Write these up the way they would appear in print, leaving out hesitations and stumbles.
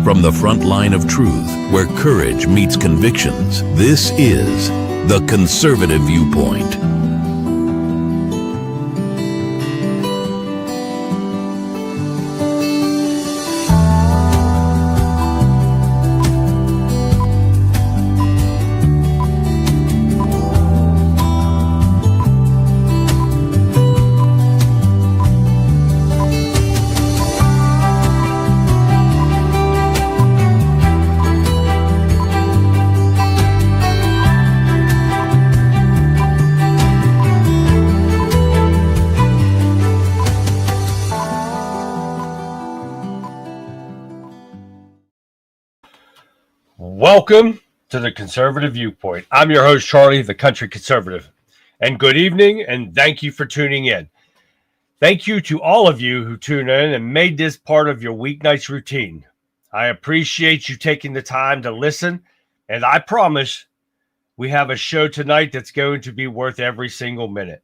From the front line of truth, where courage meets convictions, this is The Conservative Viewpoint. Welcome to the Conservative Viewpoint. I'm your host, Charlie, the Country Conservative. And good evening, and thank you for tuning in. Thank you to all of you who tune in and made this part of your weeknight's routine. I appreciate you taking the time to listen, and I promise we have a show tonight that's going to be worth every single minute.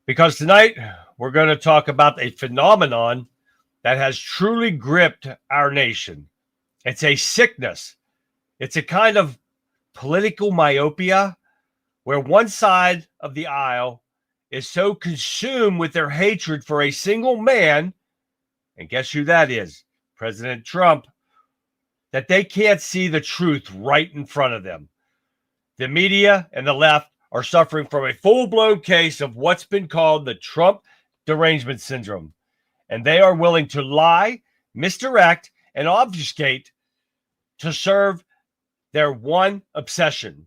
Because tonight, we're going to talk about a phenomenon that has truly gripped our nation. It's a sickness. It's a kind of political myopia where one side of the aisle is so consumed with their hatred for a single man, and guess who that is? President Trump, that they can't see the truth right in front of them. The media and the left are suffering from a full-blown case of what's been called the Trump derangement syndrome, and they are willing to lie, misdirect, and obfuscate to serve their one obsession.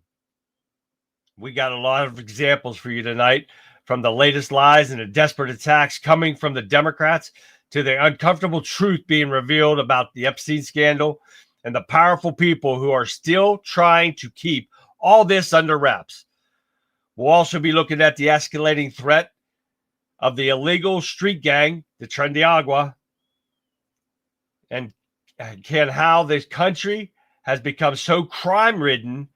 We got a lot of examples for you tonight, from the latest lies and the desperate attacks coming from the Democrats to the uncomfortable truth being revealed about the Epstein scandal and the powerful people who are still trying to keep all this under wraps. We'll also be looking at the escalating threat of the illegal street gang, the Trendiagua, and how this country has become so crime-ridden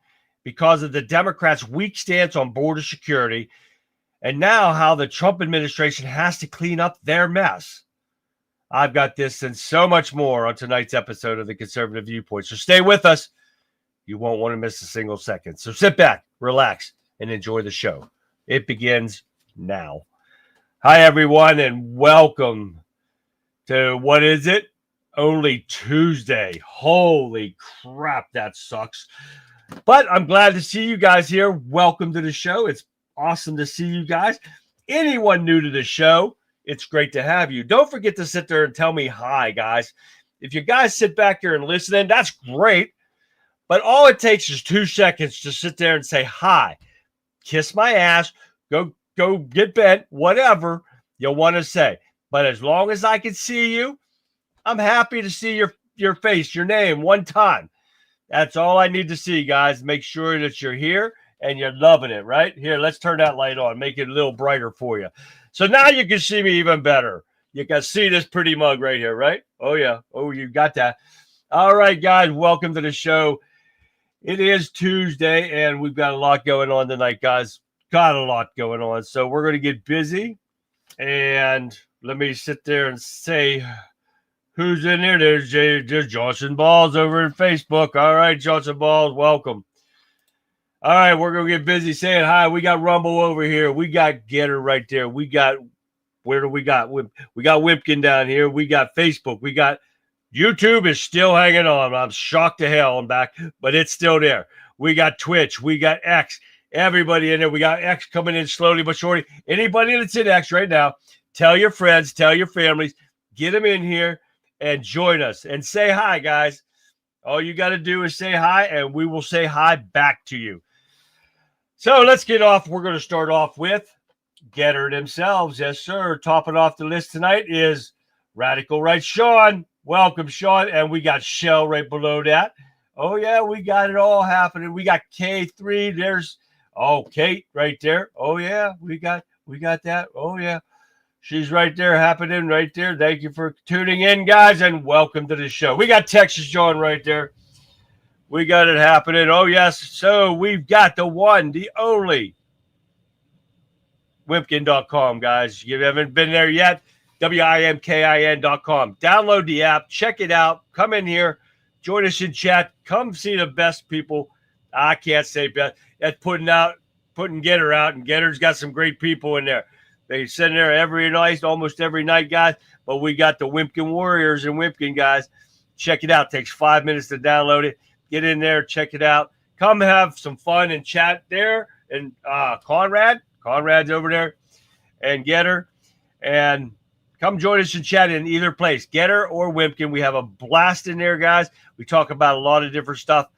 because of the Democrats' weak stance on border security, and now how the Trump administration has to clean up their mess. I've got this and so much more on tonight's episode of The Conservative Viewpoint, so stay with us. You won't want to miss a single second. So sit back, relax, and enjoy the show. It begins now. Hi, everyone, and welcome to, what is it? Only Tuesday. Holy crap, that sucks. But I'm glad to see you guys here. Welcome to the show. It's awesome to see you guys. Anyone new to the show, it's great to have you. Don't forget to sit there and tell me hi, guys. If you guys sit back here and listen in, that's great. But all it takes is 2 seconds to sit there and say hi. Kiss my ass. Go get bent. Whatever you'll want to say. But as long as I can see you, I'm happy to see your face, your name one time. That's all I need to see, guys. Make sure that you're here and you're loving it, right? Here, let's turn that light on, make it a little brighter for you. So now you can see me even better. You can see this pretty mug right here, right? Oh, yeah. Oh, you got that. All right, guys, welcome to the show. It is Tuesday, and we've got a lot going on tonight, guys. Got a lot going on. So we're going to get busy, and let me sit there and say, who's in there? There's Johnson Balls over in Facebook. All right, Johnson Balls, welcome. All right, we're going to get busy saying hi. We got Rumble over here. We got Getter right there. We got, where do we got? We got Wimpkin down here. We got Facebook. We got YouTube is still hanging on. I'm shocked to hell I'm back, but it's still there. We got Twitch. We got X. Everybody in there. We got X coming in slowly but surely. Anybody that's in X right now, tell your friends, tell your families, get them in here and join us and say hi, guys. All you got to do is say hi, and we will say hi back to you. So let's get off. We're going to start off with Getter themselves. Yes, sir. Topping off the list tonight is Radical Right Sean. Welcome, Sean. And we got Shell right below that. Oh, yeah, we got it all happening. We got K3. There's, Kate right there. Oh, yeah, we got that. Oh, yeah. She's right there, happening right there. Thank you for tuning in, guys, and welcome to the show. We got Texas John right there. We got it happening. Oh, yes. So we've got the one, the only Wimpkin.com, guys. You haven't been there yet, WIMKIN.com. Download the app. Check it out. Come in here. Join us in chat. Come see the best people. I can't say best. That's putting Getter out, and Getter's got some great people in there. They sit in there every night, almost every night, guys. But we got the Wimpkin Warriors and Wimpkin guys. Check it out. Takes 5 minutes to download it. Get in there, check it out. Come have some fun and chat there. And Conrad's over there, and Getter. And come join us and chat in either place, Getter or Wimpkin. We have a blast in there, guys. We talk about a lot of different stuff.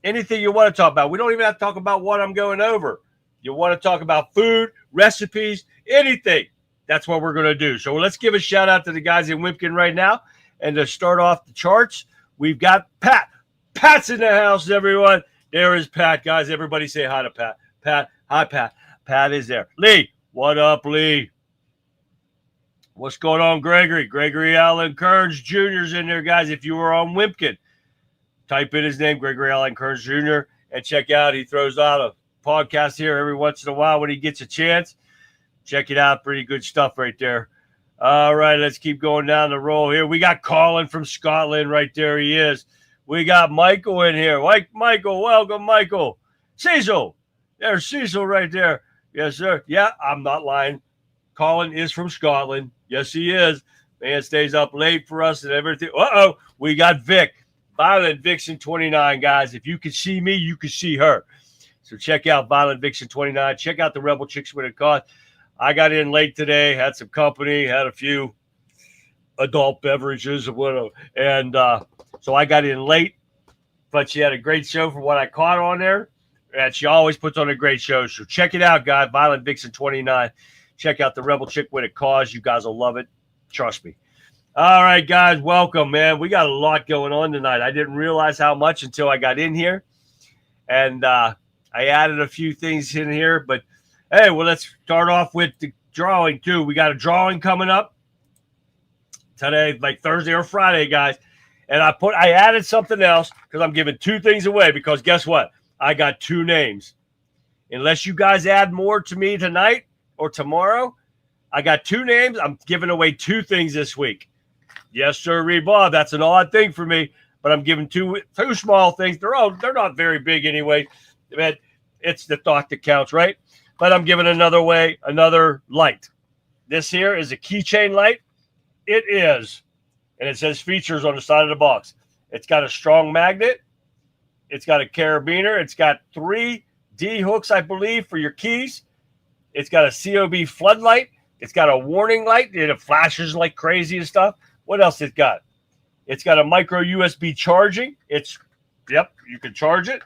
Anything you want to talk about. We don't even have to talk about what I'm going over. You want to talk about food, recipes, anything. That's what we're going to do. So let's give a shout out to the guys in Wimpkin right now. And to start off the charts, we've got Pat. Pat's in the house, everyone. There is Pat, guys. Everybody say hi to Pat. Pat, hi, Pat. Pat is there. Lee, what up, Lee? What's going on, Gregory? Gregory Allen Kearns Jr.'s in there, guys. If you were on Wimpkin, type in his name, Gregory Allen Kearns Jr., and check out. He throws out a podcast here every once in a while when he gets a chance. Check it out. Pretty good stuff right there. All right, let's keep going down the roll here. We got Colin from Scotland right there. He is. We got Michael in here. Michael, welcome, Michael. Cecil. There's Cecil right there. Yes, sir. Yeah, I'm not lying. Colin is from Scotland. Yes, he is. Man stays up late for us and everything. Uh-oh. We got Vic. Violent Vixen 29, guys. If you can see me, you can see her. So check out Violent Vixen 29. Check out the Rebel Chicks with a cause. I got in late today, had some company, had a few adult beverages or whatever. And so I got in late, but she had a great show for what I caught on there. And she always puts on a great show. So check it out, guys. Violent Vixen 29. Check out the Rebel Chick with a cause. You guys will love it. Trust me. All right, guys, welcome, man. We got a lot going on tonight. I didn't realize how much until I got in here. And I added a few things in here. But, hey, well, let's start off with the drawing, too. We got a drawing coming up today, like Thursday or Friday, guys. And I added something else because I'm giving two things away because guess what? I got two names. Unless you guys add more to me tonight or tomorrow, I got two names. I'm giving away two things this week. Yes, sir, Bob. That's an odd thing for me, but I'm giving two small things. They're not very big anyway. But it's the thought that counts, right? But I'm giving another light. This here is a keychain light. It is, and it says features on the side of the box. It's got a strong magnet. It's got a carabiner. It's got 3 D hooks, I believe, for your keys. It's got a COB floodlight. It's got a warning light. It flashes like crazy and stuff. What else it got? It's got a micro USB charging. You can charge it.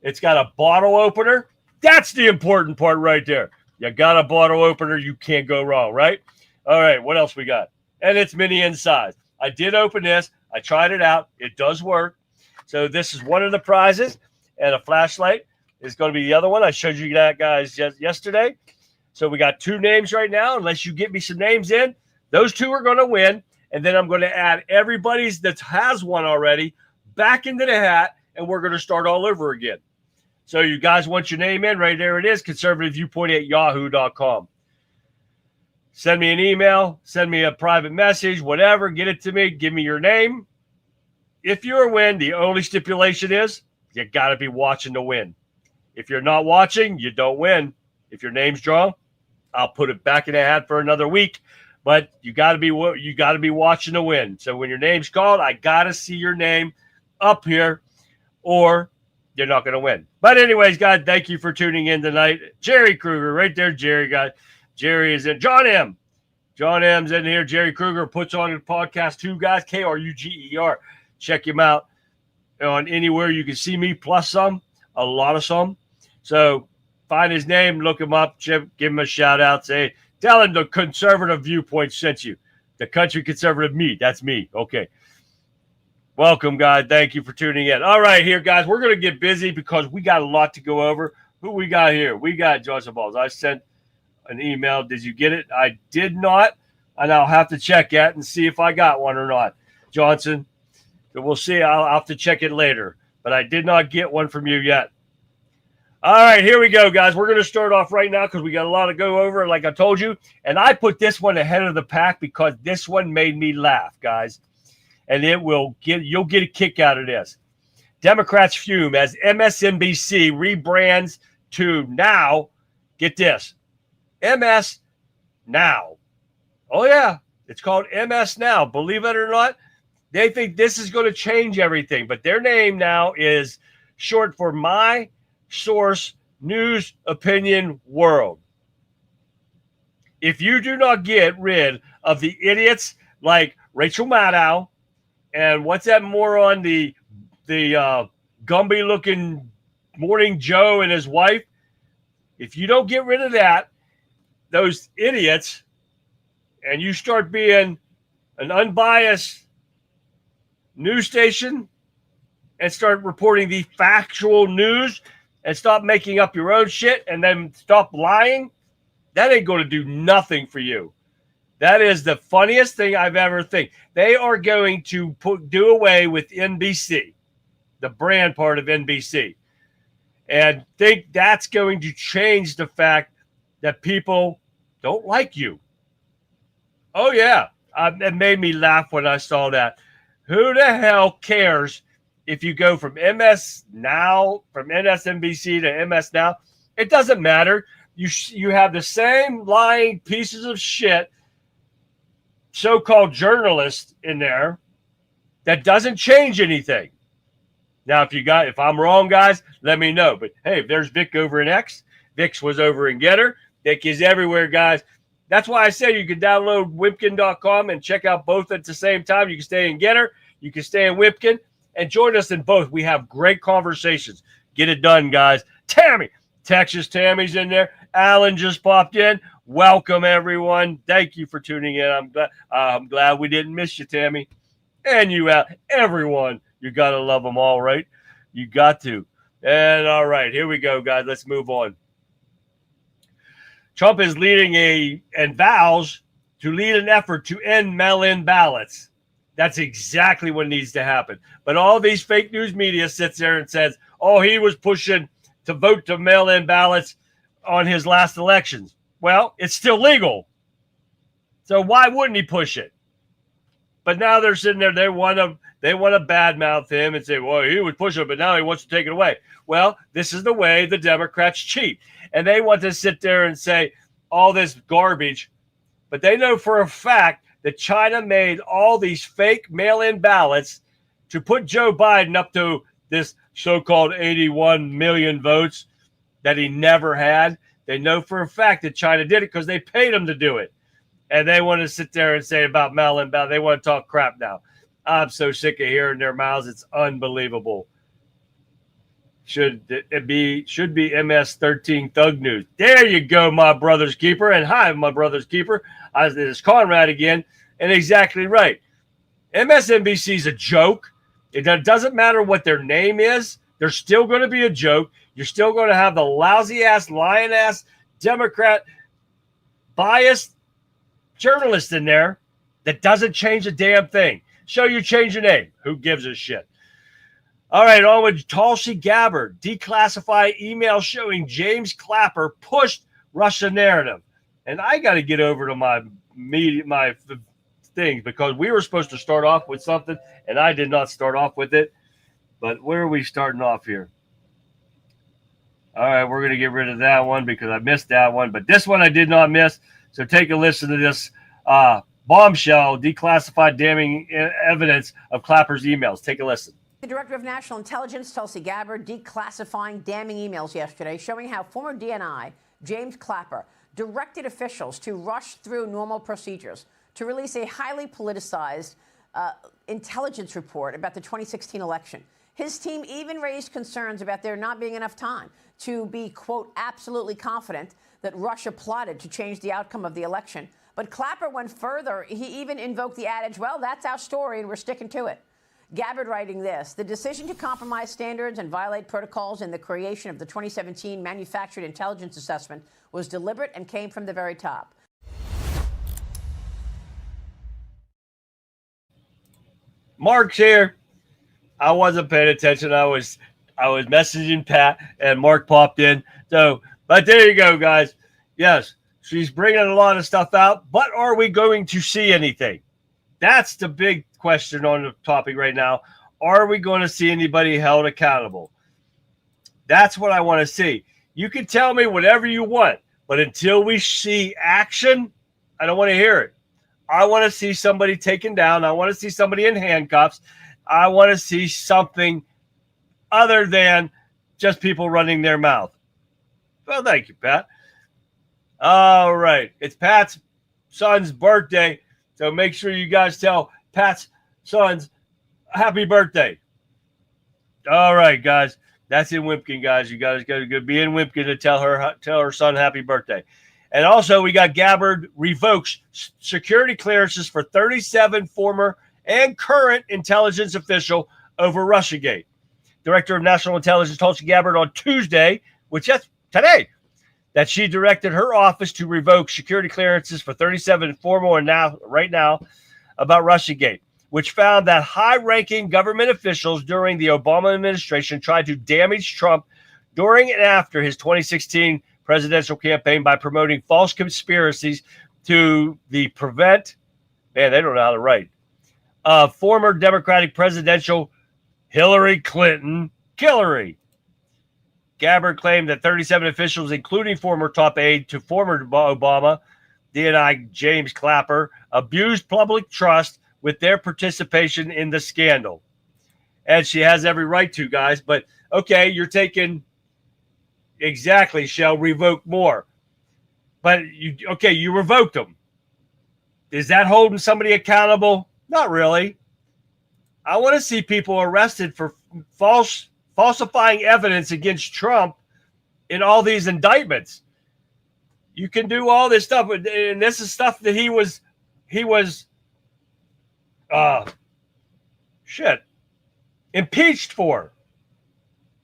It's got a bottle opener. That's the important part right there. You got a bottle opener. You can't go wrong, right? All right, what else we got? And it's mini in size. I did open this. I tried it out. It does work. So this is one of the prizes. And a flashlight is going to be the other one. I showed you that, guys, yesterday. So we got two names right now. Unless you get me some names in, those two are going to win. And then I'm going to add everybody's that has one already back into the hat, and we're going to start all over again. So you guys want your name in? Right there it is, conservativeviewpoint@yahoo.com. Send me an email, send me a private message, whatever. Get it to me. Give me your name. If you're a win, the only stipulation is you got to be watching to win. If you're not watching, you don't win. If your name's drawn, I'll put it back in the hat for another week. But you got to be watching to win. So when your name's called, I got to see your name up here, or you're not going to win. But anyways, guys, thank you for tuning in tonight. Jerry Kruger, right there, Jerry, guys. Jerry is in. John M. John M's in here. Jerry Kruger puts on the podcast too, guys. Kruger. Check him out on anywhere you can see me, plus some, a lot of some. So find his name, look him up, give him a shout out, say, tell him the Conservative Viewpoint sent you. The Country Conservative Me. That's me. Okay. Welcome, guys. Thank you for tuning in. All right, here, guys. We're going to get busy because we got a lot to go over. Who we got here? We got Johnson Balls. I sent an email. Did you get it? I did not, and I'll have to check it and see if I got one or not. Johnson, we'll see. I'll have to check it later, but I did not get one from you yet. All right, here we go, guys. We're going to start off right now because we got a lot to go over, like I told you. And I put this one ahead of the pack because this one made me laugh, guys. And you'll get a kick out of this. Democrats fume as MSNBC rebrands to now, get this, MS Now. Oh, yeah, it's called MS Now. Believe it or not, they think this is going to change everything. But their name now is short for My Source News Opinion World. If you do not get rid of the idiots like Rachel Maddow and what's that moron, the Gumby looking Morning Joe and his wife, if you don't get rid of those idiots, and you start being an unbiased news station and start reporting the factual news and stop making up your own shit and then stop lying, that ain't going to do nothing for you. That is the funniest thing I've ever think. They are going to do away with NBC, the brand part of NBC, and think that's going to change the fact that people don't like you. Oh, yeah. It made me laugh when I saw that. Who the hell cares if you go from MS Now, from MSNBC to MS Now? It doesn't matter. You have the same lying pieces of shit, so-called journalists in there, that doesn't change anything. Now, if I'm wrong, guys, let me know. But hey, if there's Vic over in X, Vic's was over in Getter. Vic is everywhere, guys. That's why I say you can download Wipkin.com and check out both at the same time. You can stay in Getter, you can stay in Wipkin, and join us in both. We have great conversations. Get it done, guys. Tammy, Texas Tammy's in there. Alan just popped in. Welcome, everyone. Thank you for tuning in. I'm glad we didn't miss you, Tammy. And you, everyone. You got to love them all, right? You got to. And all right, here we go, guys. Let's move on. Trump is leading and vows to lead an effort to end mail-in ballots. That's exactly what needs to happen. But all these fake news media sits there and says, oh, he was pushing to vote to mail-in ballots on his last elections. Well, it's still legal. So why wouldn't he push it? But now they're sitting there, they want to badmouth him and say, well, he would push it, but now he wants to take it away. Well, this is the way the Democrats cheat. And they want to sit there and say all this garbage, but they know for a fact that China made all these fake mail-in ballots to put Joe Biden up to this so-called 81 million votes that he never had. They know for a fact that China did it because they paid him to do it. And they want to sit there and say about mail-in ballot. They want to talk crap now. I'm so sick of hearing their mouths. It's unbelievable. Should be MS-13 Thug News. There you go, my brother's keeper. And hi, my brother's keeper. This is Conrad again. And exactly right. MSNBC is a joke. It doesn't matter what their name is. They're still going to be a joke. You're still going to have the lousy-ass, lying-ass, Democrat, biased journalist in there that doesn't change a damn thing. So you change your name. Who gives a shit? All right, on with Tulsi Gabbard. Declassified email showing James Clapper pushed Russia narrative. And I got to get over to my things because we were supposed to start off with something, and I did not start off with it. But where are we starting off here? All right, we're going to get rid of that one because I missed that one. But this one I did not miss. So take a listen to this bombshell, declassified damning evidence of Clapper's emails. Take a listen. The Director of National Intelligence, Tulsi Gabbard, declassifying damning emails yesterday showing how former DNI James Clapper directed officials to rush through normal procedures to release a highly politicized intelligence report about the 2016 election. His team even raised concerns about there not being enough time to be, quote, absolutely confident that Russia plotted to change the outcome of the election. But Clapper went further. He even invoked the adage, well, that's our story and we're sticking to it. Gabbard writing this: the decision to compromise standards and violate protocols in the creation of the 2017 Manufactured Intelligence Assessment was deliberate and came from the very top. Mark's here. I wasn't paying attention. I I was messaging Pat, and Mark popped in. So, but there you go, guys. Yes, she's bringing a lot of stuff out, but are we going to see anything? That's the big question on the topic right now. Are we going to see anybody held accountable? That's what I want to see. You can tell me whatever you want, but until we see action, I don't want to hear it. I want to see somebody taken down. I want to see somebody in handcuffs. I want to see something other than just people running their mouth. Well, thank you, Pat. All right. It's Pat's son's birthday, so make sure you guys tell Pat's son's happy birthday. All right, guys. That's in Wimpkin, guys. You guys got to be in Wimpkin to tell her son happy birthday. And also, we got Gabbard revokes security clearances for 37 former and current intelligence official over Russiagate. Director of National Intelligence Tulsi Gabbard on Tuesday, which is today, that she directed her office to revoke security clearances for 37 former and right now about Russiagate, which found that high-ranking government officials during the Obama administration tried to damage Trump during and after his 2016 presidential campaign by promoting false conspiracies to prevent, man, they don't know how to write, former Democratic presidential Hillary Clinton Hillary. Gabbard claimed that 37 officials, including former top aide to former Obama, DNI James Clapper, abused public trust with their participation in the scandal. And she has every right to, guys. But, okay, you're taking exactly, shall revoke more. But, you revoked them. Is that holding somebody accountable? Not really. I want to see people arrested for falsifying evidence against Trump in all these indictments. You can do all this stuff, and this is stuff that he was impeached for.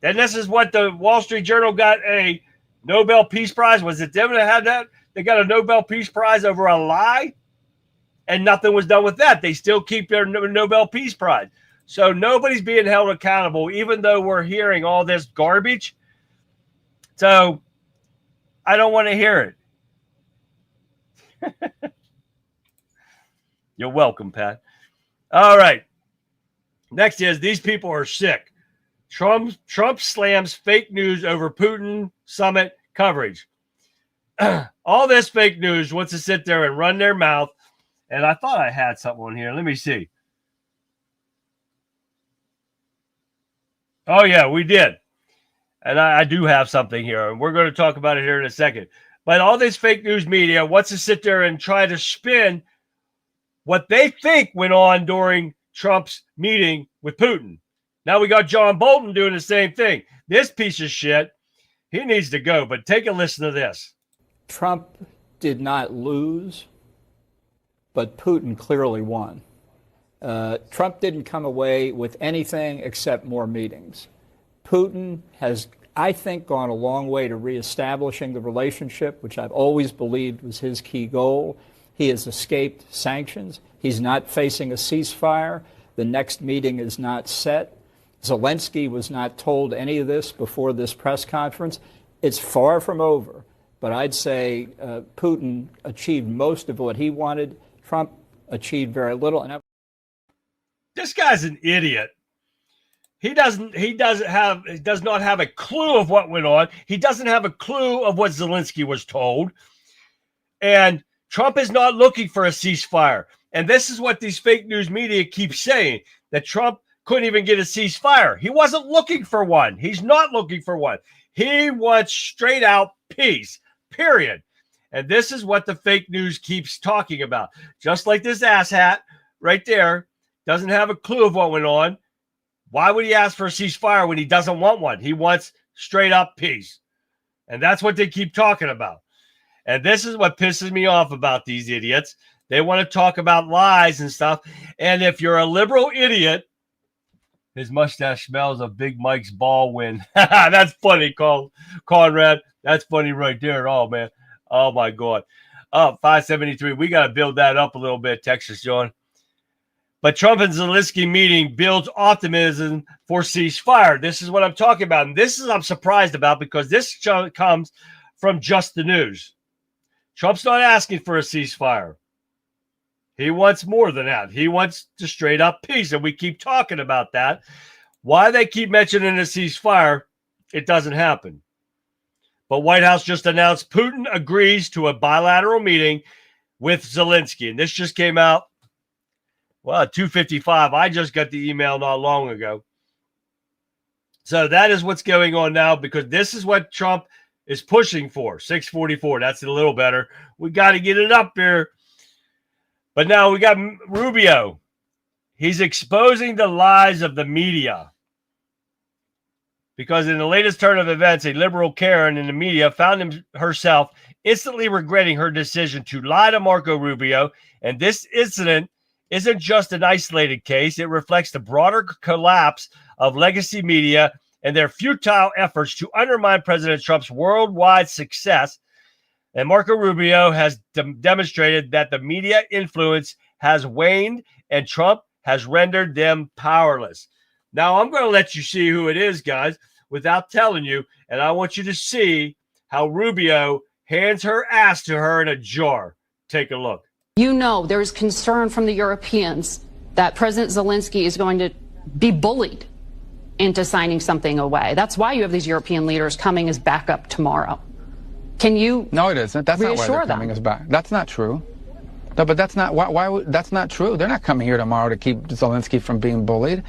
And this is what the Wall Street Journal got a Nobel Peace Prize. Was it them that had that? They got a Nobel Peace Prize over a lie, and nothing was done with that. They still keep their Nobel Peace Prize. So nobody's being held accountable, even though we're hearing all this garbage. So I don't want to hear it. You're welcome, Pat. All right. Next is these people are sick. Trump slams fake news over Putin summit coverage. All this fake news wants to sit there and run their mouth. And I thought I had something on here. Let me see. Oh, yeah, we did. And I do have something here. And we're going to talk about it here in a second. But all this fake news media wants to sit there and try to spin what they think went on during Trump's meeting with Putin. Now we got John Bolton doing the same thing. This piece of shit, he needs to go. But take a listen to this. Trump did not lose, but Putin clearly won. Trump didn't come away with anything except more meetings. Putin has, I think, gone a long way to reestablishing the relationship, which I've always believed was his key goal. He has escaped sanctions. He's not facing a ceasefire. The next meeting is not set. Zelensky was not told any of this before this press conference. It's far from over. But I'd say Putin achieved most of what he wanted. Trump achieved very little. And this guy's an idiot. He does not have a clue of what went on. He doesn't have a clue of what Zelensky was told. And Trump is not looking for a ceasefire. And this is what these fake news media keep saying, that Trump couldn't even get a ceasefire. He wasn't looking for one. He's not looking for one. He wants straight out peace, period. And this is what the fake news keeps talking about. Just like this asshat right there doesn't have a clue of what went on. Why would he ask for a ceasefire when he doesn't want one? He wants straight up peace. And that's what they keep talking about. And this is what pisses me off about these idiots. They want to talk about lies and stuff. And if you're a liberal idiot, his mustache smells of Big Mike's ball win. That's funny, Conrad. That's funny right there. Oh, man. Oh, my God. 573. We got to build that up a little bit, Texas John. But Trump and Zelensky meeting builds optimism for ceasefire. This is what I'm talking about. And this is I'm surprised about because this comes from Just the News. Trump's not asking for a ceasefire. He wants more than that. He wants to straight up peace. And we keep talking about that. Why they keep mentioning a ceasefire, it doesn't happen. But White House just announced Putin agrees to a bilateral meeting with Zelensky. And this just came out, well, at 2:55. I just got the email not long ago. So that is what's going on now because this is what Trump is pushing for. 644. That's a little better. We got to get it up here. But now we got Rubio. He's exposing the lies of the media. Because in the latest turn of events, a liberal Karen in the media found herself instantly regretting her decision to lie to Marco Rubio. And this incident isn't just an isolated case. It reflects the broader collapse of legacy media and their futile efforts to undermine President Trump's worldwide success. And Marco Rubio has demonstrated that the media influence has waned and Trump has rendered them powerless. Now, I'm going to let you see who it is, guys, without telling you. And I want you to see how Rubio hands her ass to her in a jar. Take a look. You know, there is concern from the Europeans that President Zelensky is going to be bullied into signing something away. That's why you have these European leaders coming as backup tomorrow. Can you? No, it isn't. That's not why they're coming as back. That's not true. No, but that's not why that's not true. They're not coming here tomorrow to keep Zelensky from being bullied.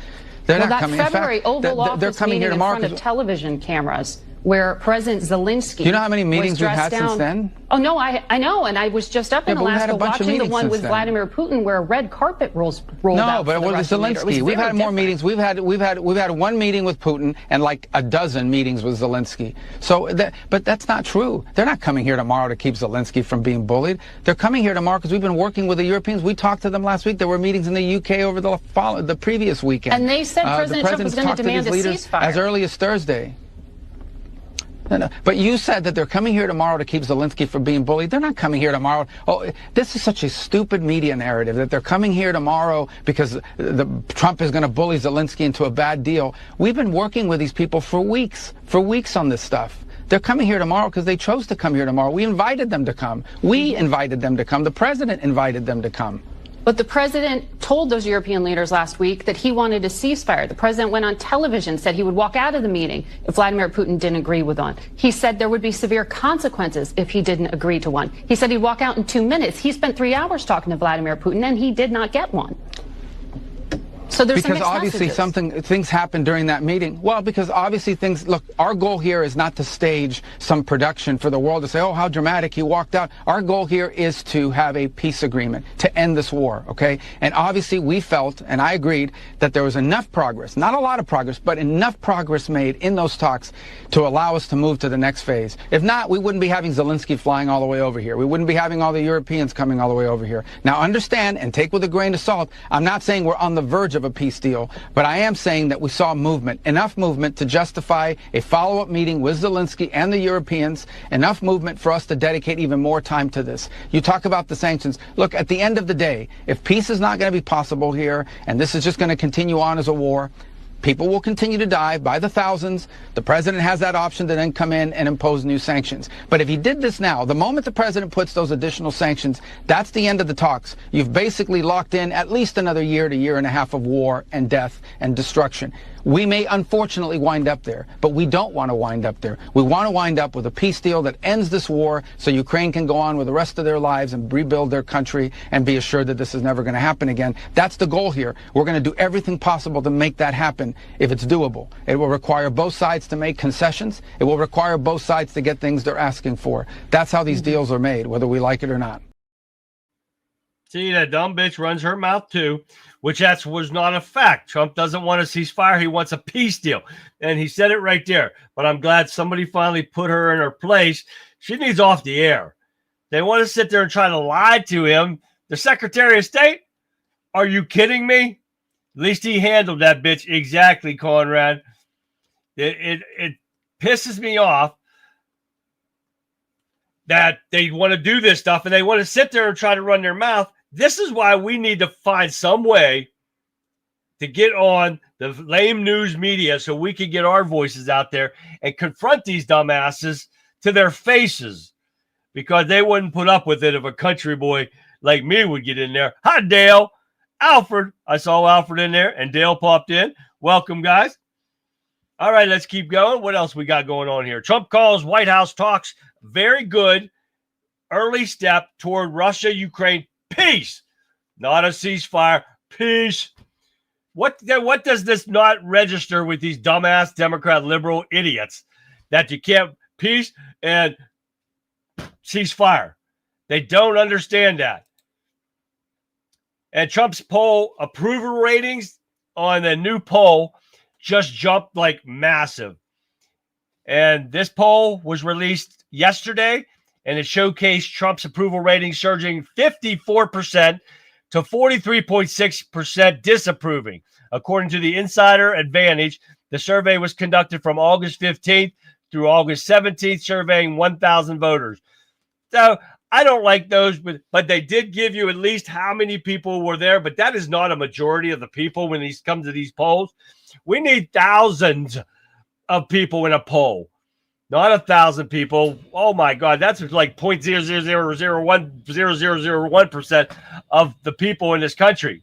They're not coming. That February Oval Office they're coming here tomorrow in front of television cameras where President Zelensky. Do you know how many meetings we've had since then? Oh no, I know, and I was just up in Alaska watching the one with Vladimir Putin where a red carpet rolled out. No, but it was Zelensky. We've had more meetings. We've had one meeting with Putin and like a dozen meetings with Zelensky. So, but that's not true. They're not coming here tomorrow to keep Zelensky from being bullied. They're coming here tomorrow because we've been working with the Europeans. We talked to them last week. There were meetings in the UK over the previous weekend. And they said President Trump was going to demand a ceasefire as early as Thursday. No. But you said that they're coming here tomorrow to keep Zelensky from being bullied. They're not coming here tomorrow. Oh, this is such a stupid media narrative that they're coming here tomorrow because Trump is going to bully Zelensky into a bad deal. We've been working with these people for weeks on this stuff. They're coming here tomorrow because they chose to come here tomorrow. We invited them to come. We invited them to come. The president invited them to come. But the president told those European leaders last week that he wanted a ceasefire. The president went on television, said he would walk out of the meeting if Vladimir Putin didn't agree with one. He said there would be severe consequences if he didn't agree to one. He said he'd walk out in 2 minutes. He spent 3 hours talking to Vladimir Putin, and he did not get one. So there's because obviously things happened during that meeting. Well, because obviously look, our goal here is not to stage some production for the world to say, oh, how dramatic, he walked out. Our goal here is to have a peace agreement to end this war, okay? And obviously we felt, and I agreed, that there was enough progress, not a lot of progress, but enough progress made in those talks to allow us to move to the next phase. If not, we wouldn't be having Zelensky flying all the way over here. We wouldn't be having all the Europeans coming all the way over here. Now understand, and take with a grain of salt, I'm not saying we're on the verge of a peace deal, but I am saying that we saw movement, enough movement to justify a follow-up meeting with Zelensky and the Europeans, enough movement for us to dedicate even more time to this. You talk about the sanctions. Look, at the end of the day, if peace is not going to be possible here, and this is just going to continue on as a war, people will continue to die by the thousands. The president has that option to then come in and impose new sanctions. But if he did this now, the moment the president puts those additional sanctions, that's the end of the talks. You've basically locked in at least another year to year and a half of war and death and destruction. We may unfortunately wind up there, but we don't want to wind up there. We want to wind up with a peace deal that ends this war so Ukraine can go on with the rest of their lives and rebuild their country and be assured that this is never going to happen again. That's the goal here. We're going to do everything possible to make that happen if it's doable. It will require both sides to make concessions. It will require both sides to get things they're asking for. That's how these deals are made, whether we like it or not. See, that dumb bitch runs her mouth too, which was not a fact. Trump doesn't want a ceasefire. He wants a peace deal. And he said it right there. But I'm glad somebody finally put her in her place. She needs off the air. They want to sit there and try to lie to him. The Secretary of State? Are you kidding me? At least he handled that bitch exactly, Conrad. It pisses me off that they want to do this stuff and they want to sit there and try to run their mouth. This is why we need to find some way to get on the lame news media so we can get our voices out there and confront these dumbasses to their faces, because they wouldn't put up with it if a country boy like me would get in there. Hi, Dale. Alfred. I saw Alfred in there, and Dale popped in. Welcome, guys. All right, let's keep going. What else we got going on here? Trump calls White House talks very good. Early step toward Russia-Ukraine peace. Not a ceasefire. Peace. What does this not register with these dumbass Democrat liberal idiots that you can't peace and ceasefire? They don't understand that. And Trump's poll approval ratings on the new poll just jumped like massive. And this poll was released yesterday, and it showcased Trump's approval rating surging 54% to 43.6% disapproving. According to the Insider Advantage, the survey was conducted from August 15th through August 17th, surveying 1,000 voters. So I don't like those, but they did give you at least how many people were there, but that is not a majority of the people when these come to these polls. We need thousands of people in a poll, not 1,000 people. Oh my God, that's like 0.00001% of the people in this country.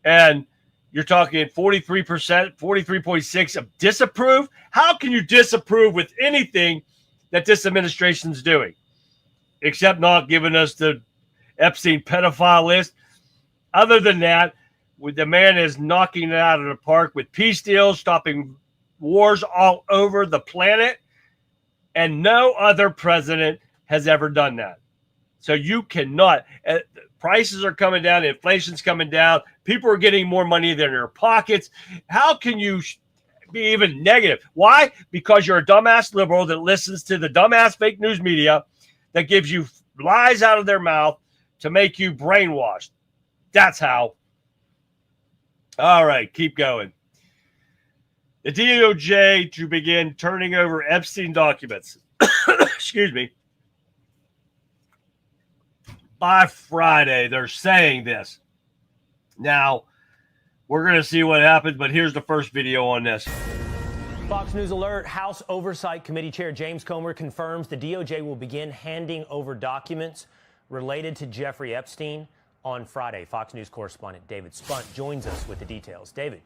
And you're talking 43%, 43.6% of disapprove. How can you disapprove with anything that this administration's doing, except not giving us the Epstein pedophile list? Other than that, the man is knocking it out of the park with peace deals, stopping wars all over the planet, and no other president has ever done that. So you cannot. Prices are coming down, inflation's coming down, people are getting more money in their pockets. How can you be even negative? Why? Because you're a dumbass liberal that listens to the dumbass fake news media that gives you lies out of their mouth to make you brainwashed. That's how. All right, keep going. The DOJ to begin turning over Epstein documents. Excuse me. By Friday, they're saying this. Now, we're going to see what happens, but here's the first video on this. Fox News alert. House Oversight Committee Chair James Comer confirms the DOJ will begin handing over documents related to Jeffrey Epstein on Friday. Fox News correspondent David Spunt joins us with the details. David.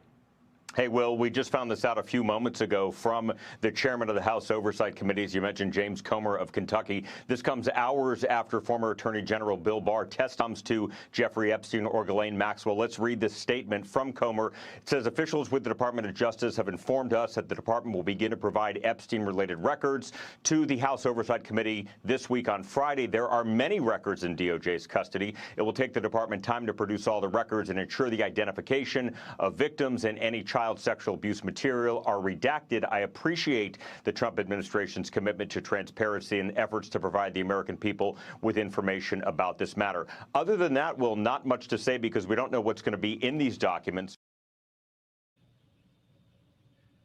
Hey, Will, we just found this out a few moments ago from the chairman of the House Oversight Committee, as you mentioned, James Comer of Kentucky. This comes hours after former Attorney General Bill Barr testified to Jeffrey Epstein or Ghislaine Maxwell. Let's read this statement from Comer. It says, officials with the Department of Justice have informed us that the department will begin to provide Epstein-related records to the House Oversight Committee this week on Friday. There are many records in DOJ's custody. It will take the department time to produce all the records and ensure the identification of victims and any child sexual abuse material are redacted. I appreciate the Trump administration's commitment to transparency and efforts to provide the American people with information about this matter. Other than that, Will, not much to say because we don't know what's going to be in these documents.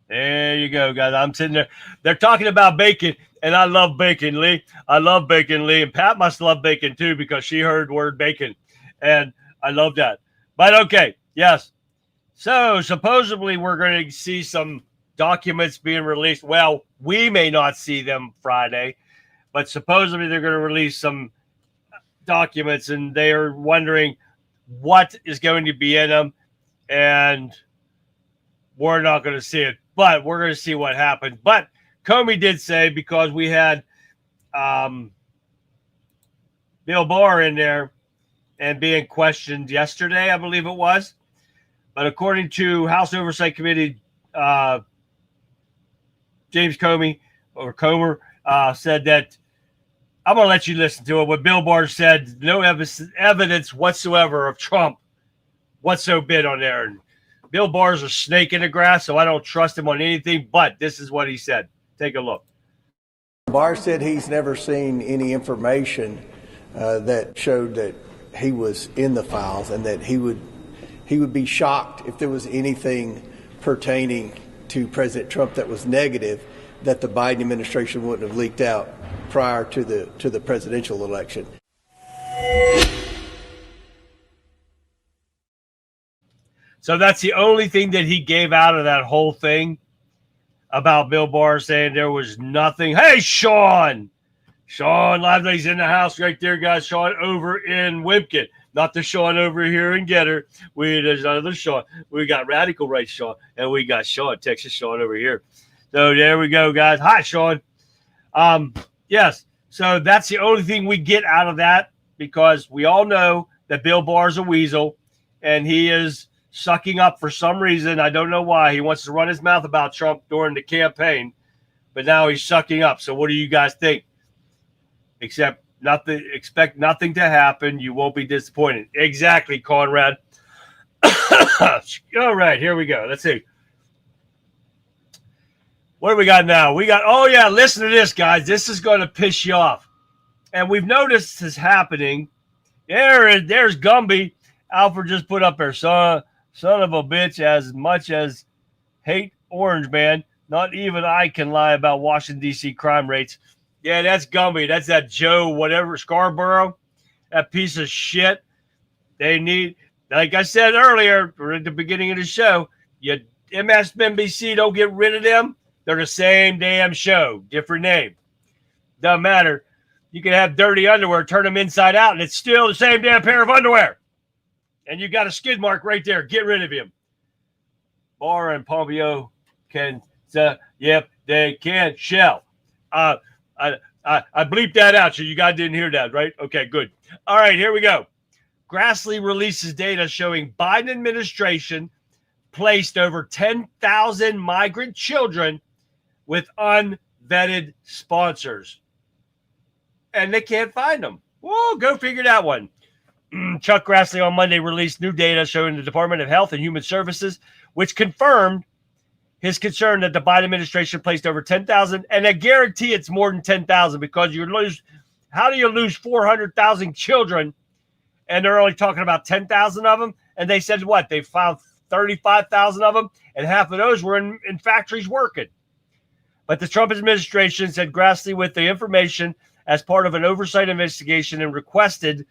There you go, guys. I'm sitting there. They're talking about bacon, and I love bacon, Lee. I love bacon, Lee. And Pat must love bacon, too, because she heard the word bacon. And I love that. But, okay, yes. So supposedly we're going to see some documents being released. Well, we may not see them Friday, but supposedly they're going to release some documents, and they are wondering what is going to be in them, and we're not going to see it, but we're going to see what happened. But Comey did say, because we had Bill Barr in there and being questioned yesterday, I believe it was. But according to House Oversight Committee, James Comey or Comer said that, I'm going to let you listen to it. What Bill Barr said, no evidence whatsoever of Trump whatsoever on there. And Bill Barr's a snake in the grass, so I don't trust him on anything. But this is what he said. Take a look. Barr said he's never seen any information that showed that he was in the files, and that he would be shocked if there was anything pertaining to President Trump that was negative that the Biden administration wouldn't have leaked out prior to the presidential election. So that's the only thing that he gave out of that whole thing about Bill Barr saying there was nothing. Hey, Sean Lively's in the house right there, guys. Sean over in Wimpkin. Not the Sean over here in Getter. There's another Sean. We got Radical Right Sean, and we got Sean, Texas Sean over here. So there we go, guys. Hi, Sean. Yes. So that's the only thing we get out of that, because we all know that Bill Barr's a weasel, and he is sucking up for some reason. I don't know why. He wants to run his mouth about Trump during the campaign, but now he's sucking up. So what do you guys think? Expect nothing to happen. You won't be disappointed. Exactly, Conrad. All right, here we go. Let's see. What do we got now? Oh yeah, listen to this, guys. This is going to piss you off. And we've noticed this happening. There's Gumby. Alfred just put up there, son of a bitch, as much as hate Orange Man. Not even I can lie about Washington, D.C. crime rates. Yeah, that's Gumby. That's that Joe whatever, Scarborough. That piece of shit. They need, like I said earlier, or at the beginning of the show, MSNBC don't get rid of them. They're the same damn show, different name. Doesn't matter. You can have dirty underwear, turn them inside out, and it's still the same damn pair of underwear. And you got a skid mark right there. Get rid of him. Barr and Pompeo can, yep, they can, shall. I bleeped that out, so you guys didn't hear that, right? Okay, good. All right, here we go. Grassley releases data showing Biden administration placed over 10,000 migrant children with unvetted sponsors. And they can't find them. Whoa, go figure that one. Chuck Grassley on Monday released new data showing the Department of Health and Human Services, which confirmed his concern that the Biden administration placed over 10,000. And I guarantee it's more than 10,000, because how do you lose 400,000 children and they're only talking about 10,000 of them? And they said what? They found 35,000 of them, and half of those were in factories working. But the Trump administration said Grassley with the information as part of an oversight investigation and requested,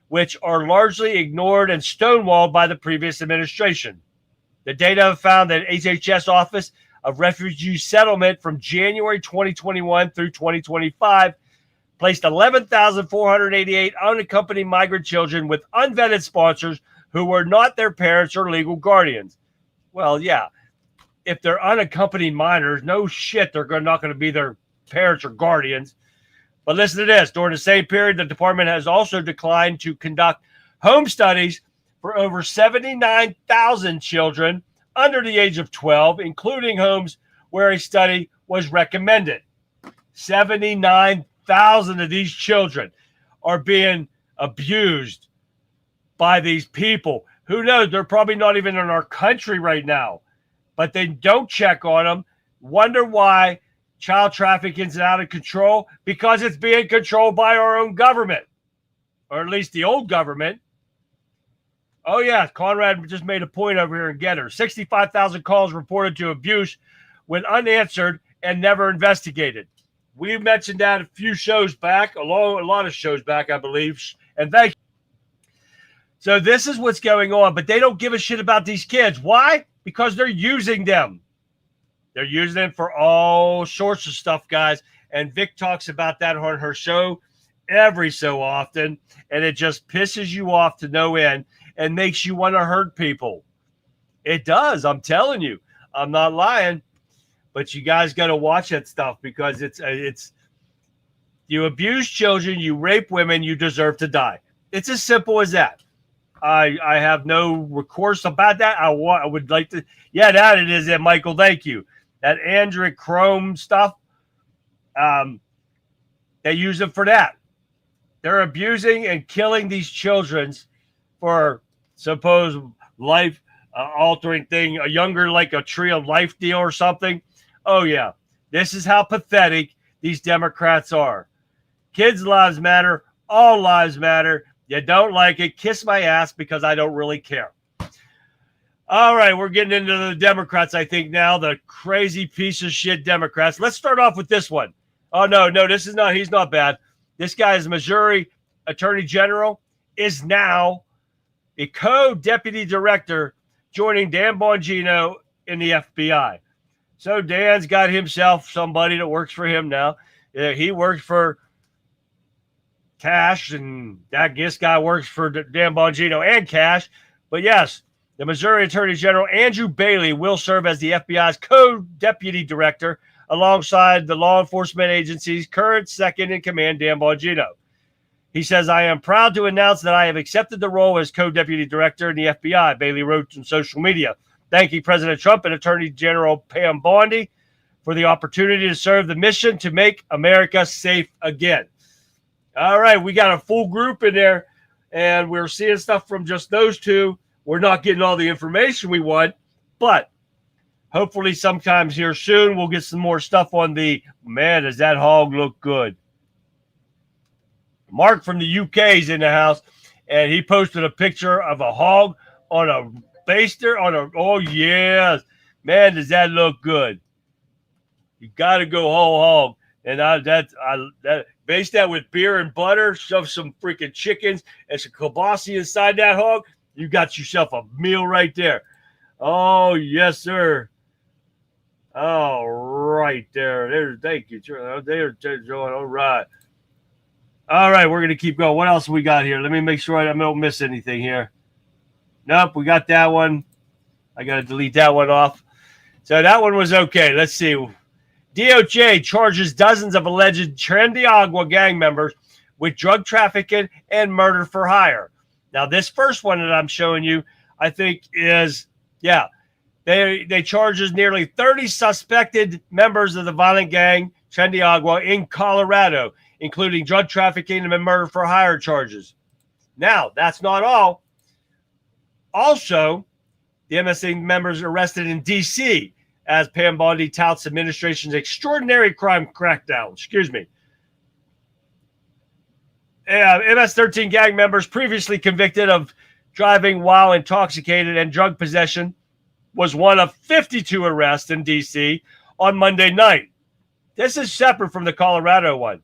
which are largely ignored and stonewalled by the previous administration. The data found that HHS Office of Refugee Settlement from January 2021 through 2025 placed 11,488 unaccompanied migrant children with unvetted sponsors who were not their parents or legal guardians. Well, yeah, if they're unaccompanied minors, no shit, they're not going to be their parents or guardians. But listen to this. During the same period, the department has also declined to conduct home studies for over 79,000 children under the age of 12, including homes where a study was recommended. 79,000 of these children are being abused by these people. Who knows? They're probably not even in our country right now, but they don't check on them. Wonder why child trafficking is out of control? Because it's being controlled by our own government, or at least the old government. Oh, yeah, Conrad just made a point over here in Getter. 65,000 calls reported to abuse went unanswered and never investigated. We mentioned that a few shows back, a lot of shows back, I believe. And thank you. So this is what's going on, but they don't give a shit about these kids. Why? Because they're using them. They're using them for all sorts of stuff, guys. And Vic talks about that on her show every so often, and it just pisses you off to no end and makes you want to hurt people. It does. I'm telling you. I'm not lying. But you guys got to watch that stuff, because it's you abuse children, you rape women, you deserve to die. It's as simple as that. I have no recourse about that. I would like to. Yeah, that it is. It, Michael. Thank you. That Android Chrome stuff. They use them for that. They're abusing and killing these children for supposed life altering thing. A younger, like a tree of life deal or something. Oh yeah, this is how pathetic these Democrats are. Kids' lives matter. All lives matter. You don't like it, kiss my ass, because I don't really care. All right, we're getting into the Democrats, I think, now. The crazy piece of shit Democrats. Let's start off with this one. Oh, no, he's not bad. This guy is Missouri Attorney General, is now a co-deputy director joining Dan Bongino in the FBI. So Dan's got himself somebody that works for him now. He works for Cash, and this guy works for Dan Bongino and Cash. But yes, the Missouri Attorney General Andrew Bailey will serve as the FBI's co-deputy director alongside the law enforcement agency's current second-in-command, Dan Bongino. He says, "I am proud to announce that I have accepted the role as co-deputy director in the FBI," Bailey wrote on social media, thanking President Trump and Attorney General Pam Bondi for the opportunity to serve the mission to make America safe again. All right, we got a full group in there, and we're seeing stuff from just those two. We're not getting all the information we want, but hopefully sometimes here soon we'll get some more stuff on the, man, does that hog look good? Mark from the UK is in the house, and he posted a picture of a hog on a baster, oh, yes. Man, does that look good? You got to go whole hog. And that baste that with beer and butter, shove some freaking chickens and some kielbasa inside that hog. You got yourself a meal right there. Oh, yes, sir. All right there. Thank you. They're going all right. All right, we're going to keep going. What else we got here? Let me make sure I don't miss anything here. Nope, we got that one. I got to delete that one off. So that one was okay. Let's see. DOJ charges dozens of alleged Trendiagua gang members with drug trafficking and murder for hire. Now, this first one that I'm showing you, I think is, they charges nearly 30 suspected members of the violent gang Trendiagua in Colorado, including drug trafficking and murder for hire charges. Now, that's not all. Also, the MSA members arrested in D.C., as Pam Bondi touts administration's extraordinary crime crackdown. MS-13 gang members previously convicted of driving while intoxicated and drug possession was one of 52 arrests in D.C. on Monday night. This is separate from the Colorado one.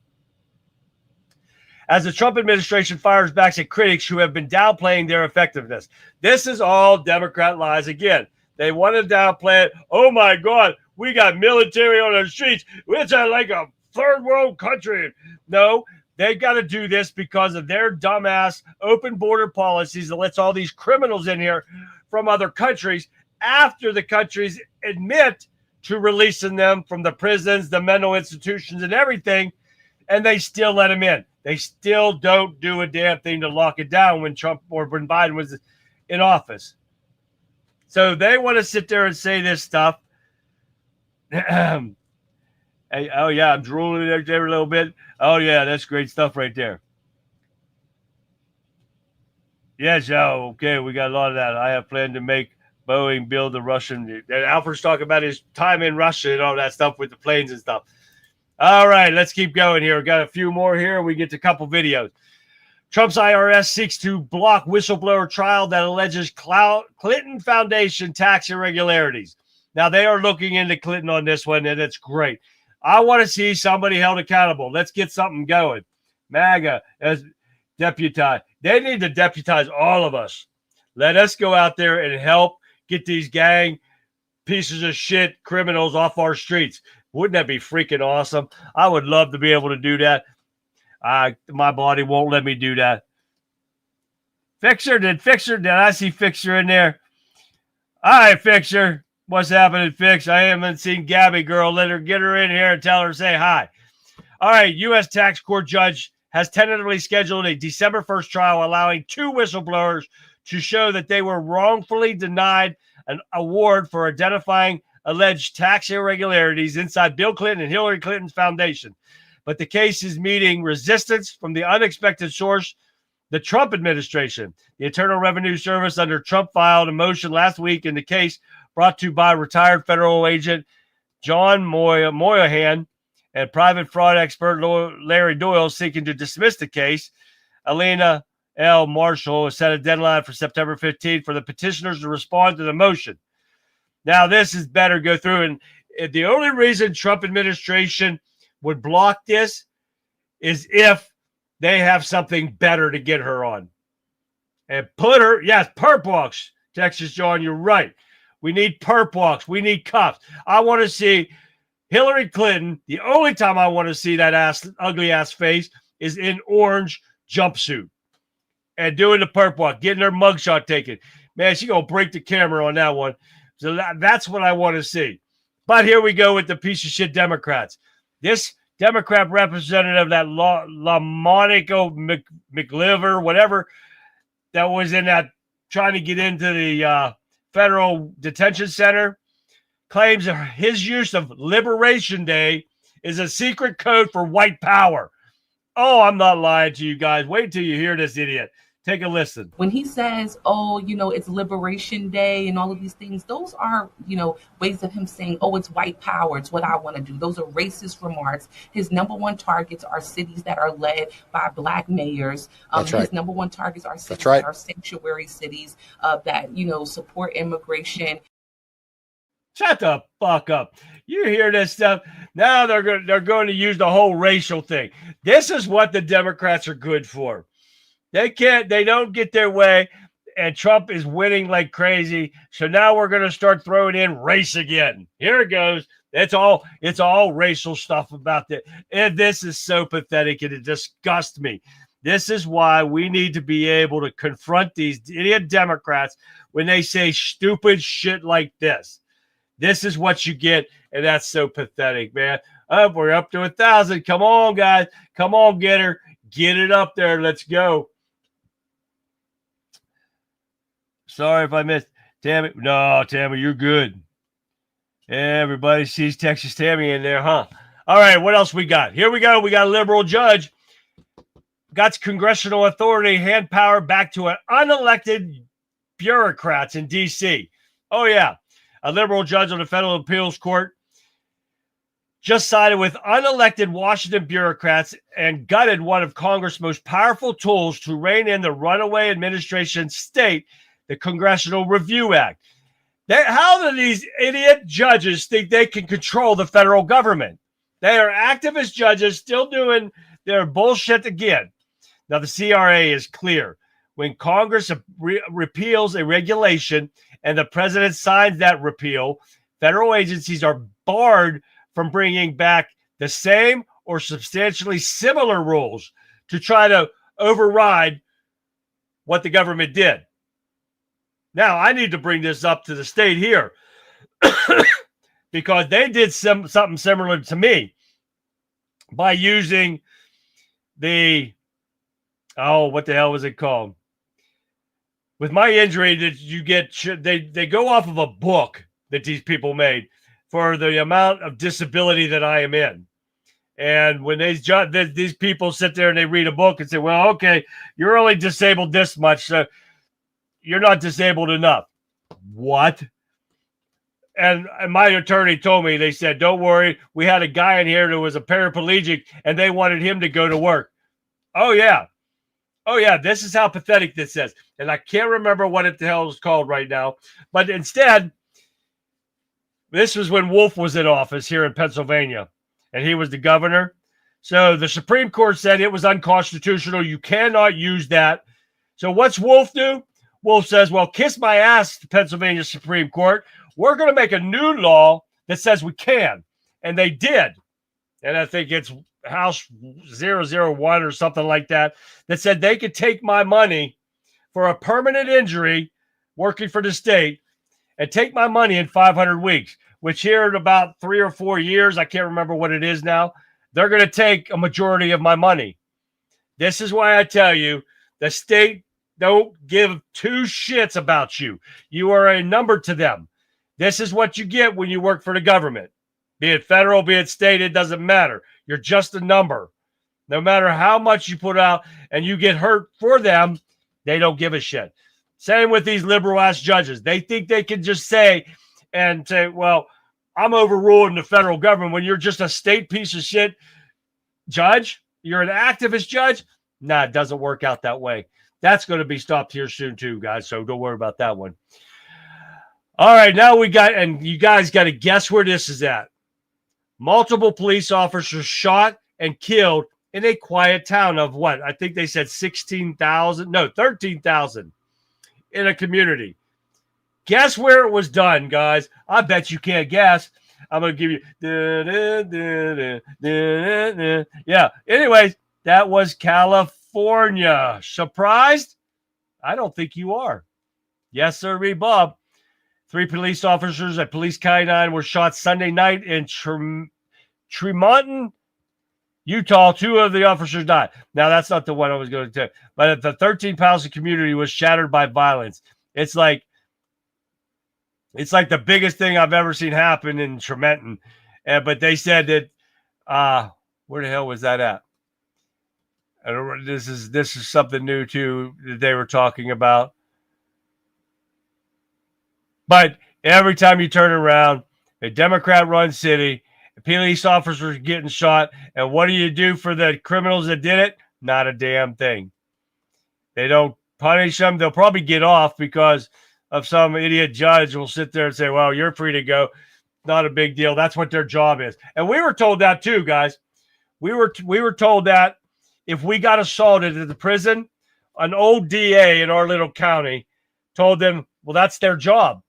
As the Trump administration fires back at critics who have been downplaying their effectiveness. This is all Democrat lies again. They want to downplay it. Oh, my God, we got military on the streets. It's like a third world country. No, they've got to do this because of their dumbass open border policies that lets all these criminals in here from other countries after the countries admit to releasing them from the prisons, the mental institutions, and everything, and they still let them in. They still don't do a damn thing to lock it down when Trump or when Biden was in office. So they want to sit there and say this stuff. Hey, oh, yeah, I'm drooling there a little bit. Oh, yeah, that's great stuff right there. Yes, okay, we got a lot of that. I have planned to make Boeing build the Russian. Alfred's talking about his time in Russia and all that stuff with the planes and stuff. All right, let's keep going here. We've got a few more here. We get to a couple videos. Trump's IRS seeks to block whistleblower trial that alleges Clinton Foundation tax irregularities. Now, they are looking into Clinton on this one, and it's great. I want to see somebody held accountable. Let's get something going. MAGA as deputized. They need to deputize all of us. Let us go out there and help get these gang pieces of shit criminals off our streets. Wouldn't that be freaking awesome? I would love to be able to do that. My body won't let me do that. Fixer, did I see Fixer in there? All right, Fixer. What's happening, Fix? I haven't seen Gabby, girl. Let her get her in here and tell her say hi. All right, U.S. tax court judge has tentatively scheduled a December 1st trial allowing 2 whistleblowers to show that they were wrongfully denied an award for identifying alleged tax irregularities inside Bill Clinton and Hillary Clinton's foundation. But the case is meeting resistance from the unexpected source, the Trump administration. The Internal Revenue Service under Trump filed a motion last week in the case brought to by retired federal agent John Moynihan and private fraud expert Larry Doyle seeking to dismiss the case. Elena L. Marshall has set a deadline for September 15th for the petitioners to respond to the motion. Now, this is better go through. And the only reason Trump administration would block this is if they have something better to get her on. And put her, yes, perp walks Texas John, you're right. We need perp walks. We need cuffs. I want to see Hillary Clinton. The only time I want to see that ugly ass face is in orange jumpsuit and doing the perp walk, getting her mugshot taken. Man, she going to break the camera on that one. So that's what I want to see. But here we go with the piece of shit Democrats. This Democrat representative, that LaMonica McLiver, whatever, that was in that trying to get into the federal detention center, claims that his use of Liberation Day is a secret code for white power. Oh, I'm not lying to you guys. Wait till you hear this idiot. Take a listen. When he says, oh, it's Liberation Day and all of these things, those are, ways of him saying, oh, it's white power. It's what I want to do. Those are racist remarks. His number one targets are cities that are led by Black mayors. That's right. His number one targets are cities right. that are sanctuary cities that, support immigration. Shut the fuck up. You hear this stuff. Now they're going to use the whole racial thing. This is what the Democrats are good for. They don't get their way, and Trump is winning like crazy. So now we're going to start throwing in race again. Here it goes. It's all racial stuff about that. And this is so pathetic, and it disgusts me. This is why we need to be able to confront these idiot Democrats when they say stupid shit like this. This is what you get, and that's so pathetic, man. Oh, we're up to 1,000. Come on, guys. Come on, get her. Get it up there. Let's go. Sorry if I missed. Tammy. No, Tammy, you're good. Everybody sees Texas Tammy in there, huh? All right, what else we got? Here we go. We got a liberal judge. Got congressional authority, hand power back to unelected bureaucrats in D.C. Oh, yeah. A liberal judge on the federal appeals court just sided with unelected Washington bureaucrats and gutted one of Congress' most powerful tools to rein in the runaway administration state, the Congressional Review Act. How do these idiot judges think they can control the federal government? They are activist judges still doing their bullshit again. Now, the CRA is clear. When Congress repeals a regulation and the president signs that repeal, federal agencies are barred from bringing back the same or substantially similar rules to try to override what the government did. Now, I need to bring this up to the state here because they did something similar to me by using the, what the hell was it called? With my injury that you get, they go off of a book that these people made for the amount of disability that I am in. And when these people sit there and they read a book and say, well, okay, you're only disabled this much, so you're not disabled enough. What? And my attorney told me, they said, don't worry, we had a guy in here that was a paraplegic and they wanted him to go to work. Oh, yeah. Oh, yeah, this is how pathetic this is. And I can't remember what it the hell is called right now. But instead, this was when Wolf was in office here in Pennsylvania, and he was the governor. So the Supreme Court said it was unconstitutional. You cannot use that. So what's Wolf do? Wolf says, well, kiss my ass, the Pennsylvania Supreme Court. We're going to make a new law that says we can. And they did. And I think it's House 001 or something like that said they could take my money for a permanent injury working for the state and take my money in 500 weeks, which here in about 3 or 4 years, I can't remember what it is now, they're going to take a majority of my money. This is why I tell you, the state don't give two shits about you. You are a number to them. This is what you get when you work for the government. Be it federal, be it state, it doesn't matter. You're just a number. No matter how much you put out and you get hurt for them, they don't give a shit. Same with these liberal-ass judges. They think they can just say, well, I'm overruling the federal government when you're just a state piece of shit judge. You're an activist judge. Nah, it doesn't work out that way. That's going to be stopped here soon too, guys, so don't worry about that one. All right, now we got, and you guys got to guess where this is at. Multiple police officers shot and killed in a quiet town of what? I think they said 13,000 in a community. Guess where it was done, guys? I bet you can't guess. I'm going to give you. Yeah. Anyways, that was California. Surprised? I don't think you are. Yes, sir, Bob. 3 police officers at Police K-9 were shot Sunday night in Tremonton, Utah. 2 of the officers died. Now, that's not the one I was going to tell you. But the 13,000 community was shattered by violence. It's like the biggest thing I've ever seen happen in Tremonton. But they said that, where the hell was that at? I don't, this is something new, too, that they were talking about. But every time you turn around, a Democrat-run city, police officers getting shot, and what do you do for the criminals that did it? Not a damn thing. They don't punish them. They'll probably get off because of some idiot judge will sit there and say, well, you're free to go. Not a big deal. That's what their job is. And we were told that too, guys. We were told that if we got assaulted at the prison, an old DA in our little county told them, well, that's their job.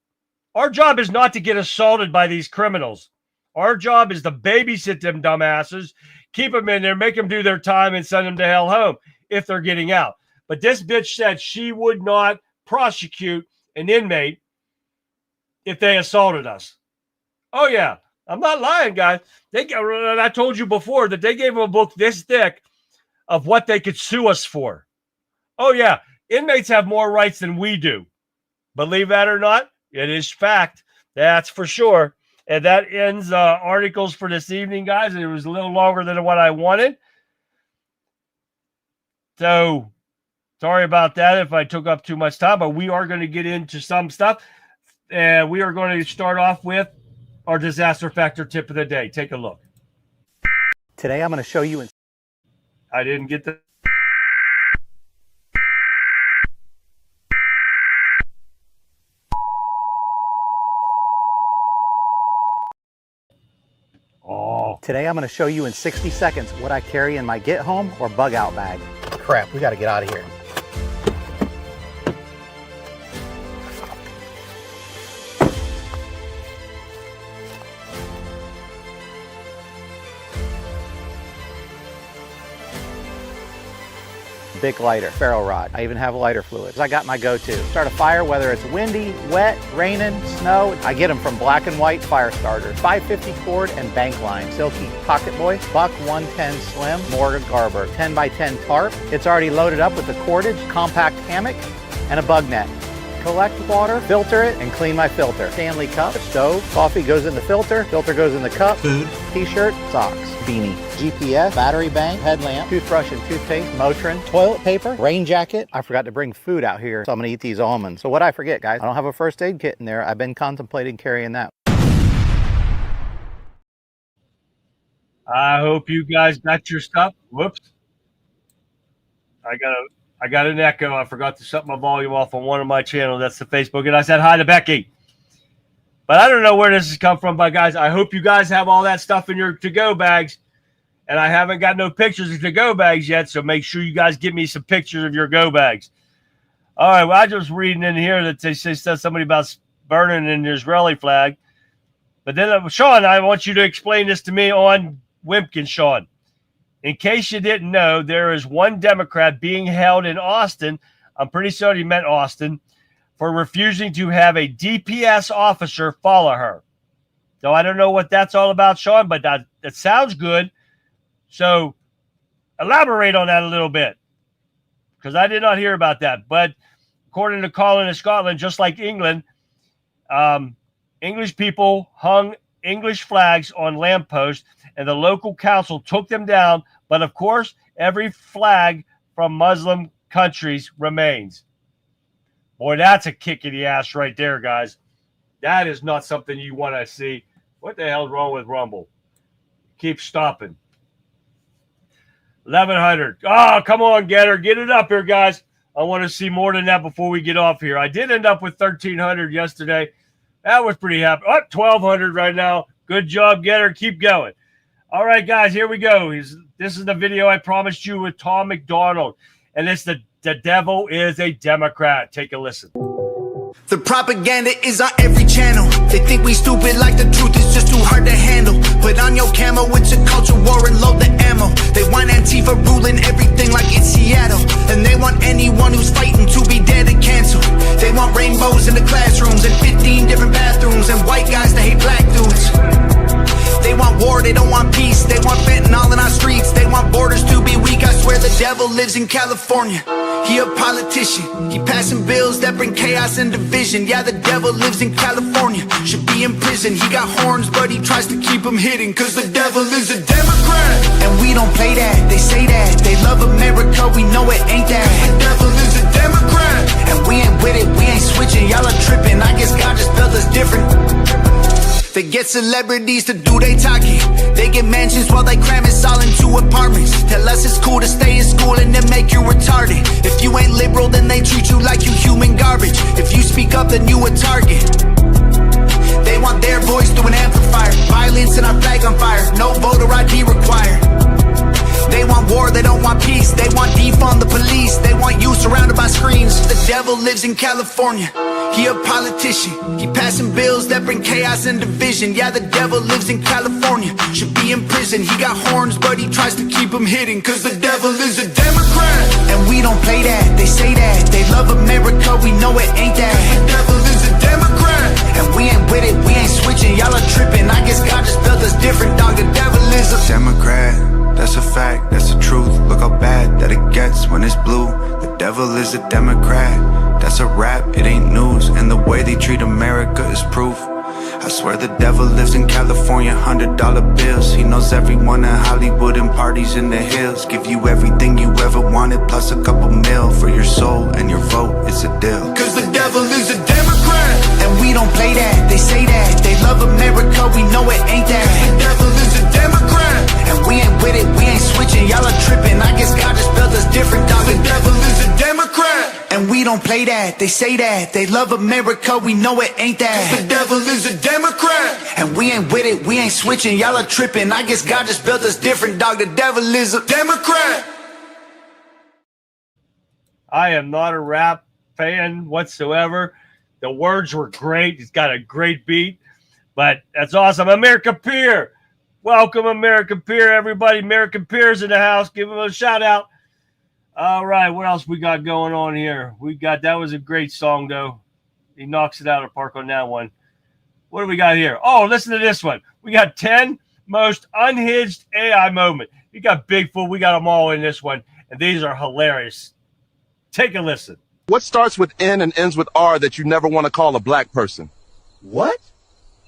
Our job is not to get assaulted by these criminals. Our job is to babysit them dumbasses, keep them in there, make them do their time, and send them to hell home if they're getting out. But this bitch said she would not prosecute an inmate if they assaulted us. Oh, yeah. I'm not lying, guys. I told you before that they gave them a book this thick of what they could sue us for. Oh, yeah. Inmates have more rights than we do. Believe that or not, it is fact. That's for sure. And that ends articles for this evening, guys. And it was a little longer than what I wanted. So, sorry about that if I took up too much time. But we are going to get into some stuff. And we are going to start off with our disaster factor tip of the day. Take a look. Today I'm going to show you. I didn't get the. Today I'm going to show you in 60 seconds what I carry in my get home or bug out bag. Crap, we got to get out of here. Big lighter, ferro rod. I even have lighter fluids. I got my go-to. Start a fire whether it's windy, wet, raining, snow. I get them from Black and White fire starters. 550 cord and bank line. Silky Pocket Boy. Buck 110 Slim. Morgan Garber. 10x10 tarp. It's already loaded up with the cordage, compact hammock, and a bug net. Collect water, filter it, and clean my filter. Stanley cup, stove, coffee goes in the filter goes in the cup, food, t-shirt, socks, beanie, GPS, battery bank, headlamp, toothbrush and toothpaste, Motrin, toilet paper, rain jacket. I forgot to bring food out here, so I'm gonna eat these almonds. So what'd I forget, guys? I don't have a first aid kit in there. I've been contemplating carrying that. I hope you guys got your stuff. Whoops. I got an echo. I forgot to shut my volume off on one of my channels. That's the Facebook. And I said hi to Becky. But I don't know where this has come from. But, guys, I hope you guys have all that stuff in your to-go bags. And I haven't got no pictures of to-go bags yet. So make sure you guys give me some pictures of your go bags. All right. Well, I just reading in here that they said somebody about burning an Israeli flag. But then, Sean, I want you to explain this to me on Wimpkin, Sean. In case you didn't know, there is one Democrat being held in Austin. I'm pretty sure he meant Austin, for refusing to have a DPS officer follow her. So I don't know what that's all about, Sean, but that sounds good. So elaborate on that a little bit, because I did not hear about that. But according to Colin in Scotland, just like England, English people hung English flags on lampposts, and the local council took them down. But of course, every flag from Muslim countries remains. Boy, that's a kick in the ass right there, guys. That is not something you want to see. What the hell's wrong with Rumble? Keep stopping. 1100. Oh, come on, get it up here, guys. I want to see more than that before we get off here. I did end up with 1300 yesterday. That was pretty happy. Oh, 1200 right now. Good job, Getter. Keep going. All right, guys, here we go. This is the video I promised you with Tom McDonald. And it's the devil is a Democrat. Take a listen. The propaganda is on every channel. They think we stupid like the truth is just too hard to handle. Put on your camo, it's a culture war and load the ammo. They want Antifa ruling everything like it's Seattle. And they want anyone who's fighting to be dead and canceled. They want rainbows in the classrooms and 15 different bathrooms and white guys that hate black dudes. They want war, they don't want peace. They want fentanyl in our streets. They want borders to be weak. I swear the devil lives in California. He a politician. He passing bills that bring chaos and division. Yeah, the devil lives in California. Should be in prison. He got horns, but he tries to keep them hidden. Cause the devil is a Democrat. And we don't play that. They say that. They love America. We know it ain't that. The devil is a Democrat. And we ain't with it. We ain't switching. Y'all are tripping. I guess God just felt us different. They get celebrities to do they talking. They get mansions while they cram us all into apartments. Tell us it's cool to stay in school and then make you retarded. If you ain't liberal, then they treat you like you human garbage. If you speak up, then you a target. They want their voice through an amplifier. Violence and our flag on fire. No voter ID required. They want war, they don't want peace. They want defund the police. They want you surrounded by screens. The devil lives in California. He a politician. He passing bills that bring chaos and division. Yeah, the devil lives in California. Should be in prison. He got horns, but he tries to keep them hidden. Cause the devil is a Democrat. And we don't play that. They say that. They love America. We know it ain't that. The devil is a Democrat. And we ain't with it. We ain't switching. Y'all are tripping. I guess God just felt us different, dog. The devil is a Democrat. That's a fact, that's the truth. Look how bad that it gets when it's blue. The devil is a Democrat. That's a rap, it ain't news. And the way they treat America is proof. I swear the devil lives in California, $100 bills. He knows everyone in Hollywood and parties in the hills. Give you everything you ever wanted, plus a couple mil for your soul and your vote, it's a deal. Cause the devil is a Democrat. And we don't play that, they say that. They love America, we know it ain't that. The devil is a Democrat. And we ain't with it, we ain't switching. Y'all are tripping, I guess God just felt us different, dog. The devil is a Democrat. And we don't play that, they say that. They love America, we know it ain't that. The devil is a Democrat. And we ain't with it, we ain't switching. Y'all are tripping, I guess God just built us different, dog. The devil is a Democrat. I am not a rap fan whatsoever. The words were great. It's got a great beat, but that's awesome. American Peer. Welcome, American Peer, everybody. American Peer's in the house. Give him a shout out. All right, what else we got going on here? That was a great song, though. He knocks it out of the park on that one. What do we got here? Oh, listen to this one. We got 10 most unhinged AI moment. You got Bigfoot. We got them all in this one, and these are hilarious. Take a listen. What starts with N and ends with R that you never want to call a black person? What?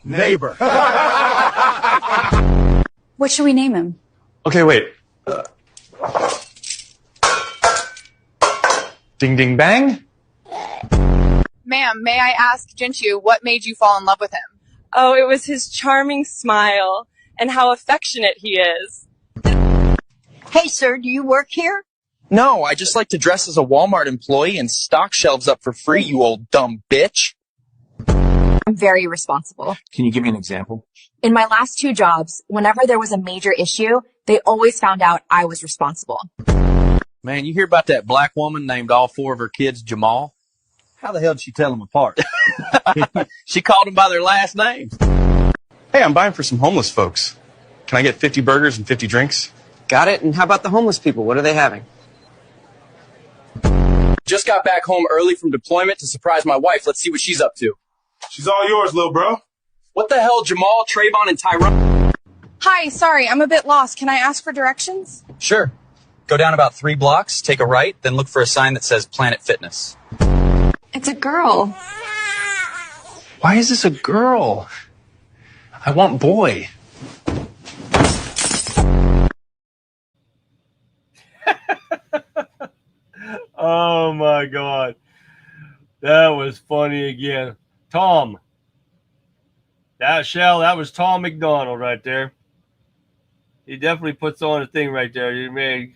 Neighbor. What should we name him? Okay, wait. Ding, ding, bang? Ma'am, may I ask Jinchu what made you fall in love with him? Oh, it was his charming smile and how affectionate he is. Hey, sir, do you work here? No, I just like to dress as a Walmart employee and stock shelves up for free, you old dumb bitch. I'm very responsible. Can you give me an example? In my last 2 jobs, whenever there was a major issue, they always found out I was responsible. Man, you hear about that black woman named all 4 of her kids Jamal? How the hell did she tell them apart? She called them by their last names. Hey, I'm buying for some homeless folks. Can I get 50 burgers and 50 drinks? Got it. And how about the homeless people? What are they having? Just got back home early from deployment to surprise my wife. Let's see what she's up to. She's all yours, little bro. What the hell, Jamal, Trayvon, and Tyrone? Hi, sorry, I'm a bit lost. Can I ask for directions? Sure. Go down about 3 blocks, take a right, then look for a sign that says Planet Fitness. It's a girl. Why is this a girl? I want boy. Oh, my God. That was funny again. Tom. That was Tom McDonald right there. He definitely puts on a thing right there. You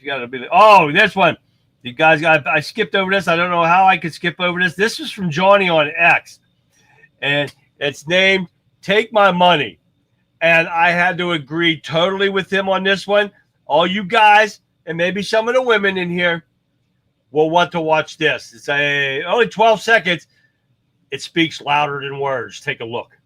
got to be. Oh, this one. You guys I skipped over this. I don't know how I could skip over this. This was from Johnny on X. And it's named Take My Money. And I had to agree totally with him on this one. All you guys, and maybe some of the women in here, will want to watch this. It's only 12 seconds. It speaks louder than words. Take a look.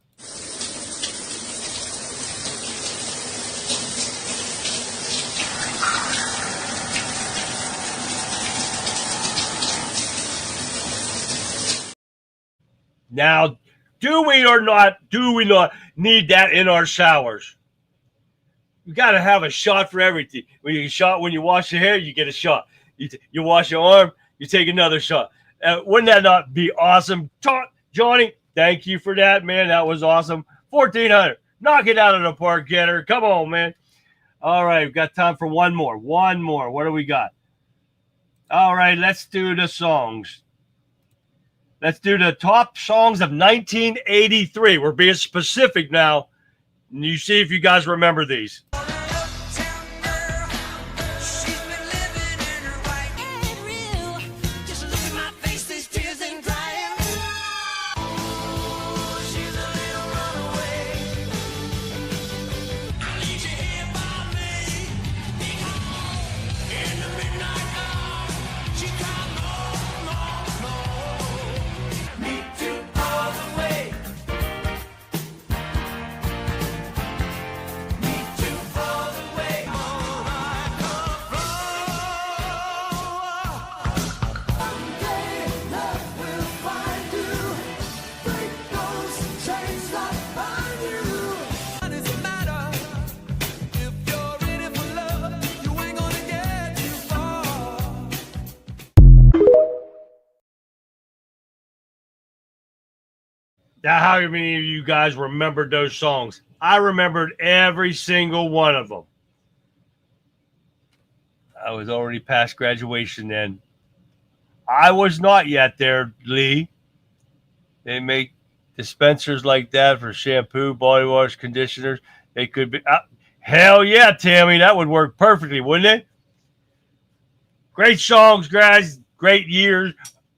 Now, do we not need that in our showers? You got to have a shot for everything. When you wash your hair, you get a shot. You wash your arm, you take another shot. Wouldn't that not be awesome? Johnny, thank you for that, man. That was awesome. 1,400. Knock it out of the park, Getter. Come on, man. All right, we've got time for one more. One more. What do we got? All right, let's do the songs. Let's do the top songs of 1983. We're being specific now. You see if you guys remember these. Now, how many of you guys remembered those songs? I remembered every single one of them. I was already past graduation then. I was not yet there, Lee. They make dispensers like that for shampoo, body wash, conditioners. They could be. Hell yeah, Tammy. That would work perfectly, wouldn't it? Great songs, guys. Great years.